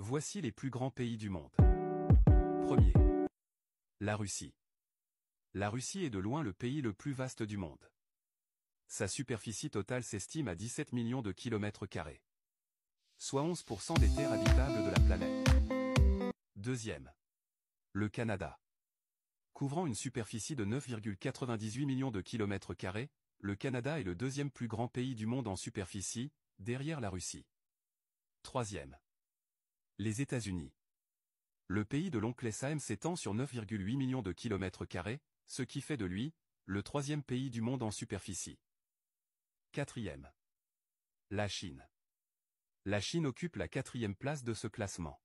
Voici les plus grands pays du monde. Premier. La Russie. La Russie est de loin le pays le plus vaste du monde. Sa superficie totale s'estime à 17 millions de kilomètres carrés, soit 11% des terres habitables de la planète. Deuxième. Le Canada. Couvrant une superficie de 9,98 millions de kilomètres carrés, le Canada est le deuxième plus grand pays du monde en superficie, derrière la Russie. Troisième. Les États-Unis. Le pays de l'oncle Sam s'étend sur 9,8 millions de kilomètres carrés, ce qui fait de lui, le troisième pays du monde en superficie. Quatrième. La Chine. La Chine occupe la quatrième place de ce classement.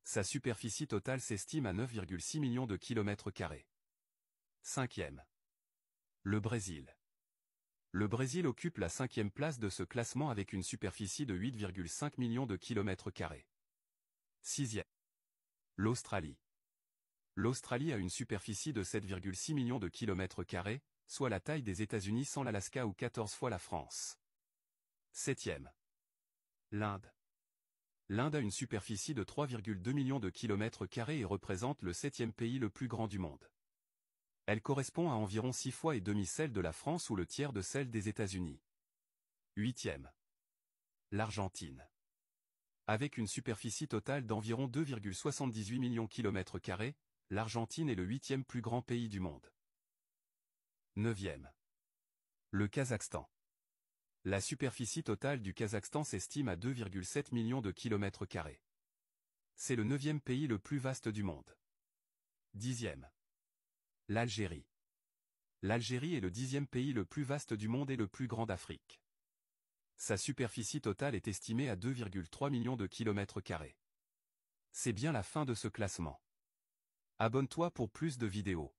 Sa superficie totale s'estime à 9,6 millions de kilomètres carrés. Cinquième. Le Brésil. Le Brésil occupe la cinquième place de ce classement avec une superficie de 8,5 millions de kilomètres carrés. Sixième. L'Australie. L'Australie a une superficie de 7,6 millions de kilomètres carrés, soit la taille des États-Unis sans l'Alaska ou 14 fois la France. Septième. L'Inde. L'Inde a une superficie de 3,2 millions de kilomètres carrés et représente le septième pays le plus grand du monde. Elle correspond à environ 6 fois et demi celle de la France ou le tiers de celle des États-Unis. Huitième. L'Argentine. Avec une superficie totale d'environ 2,78 millions de kilomètres carrés, l'Argentine est le huitième plus grand pays du monde. Neuvième. Le Kazakhstan. La superficie totale du Kazakhstan s'estime à 2,7 millions de kilomètres carrés. C'est le neuvième pays le plus vaste du monde. Dixième. L'Algérie. L'Algérie est le dixième pays le plus vaste du monde et le plus grand d'Afrique. Sa superficie totale est estimée à 2,3 millions de kilomètres carrés. C'est bien la fin de ce classement. Abonne-toi pour plus de vidéos.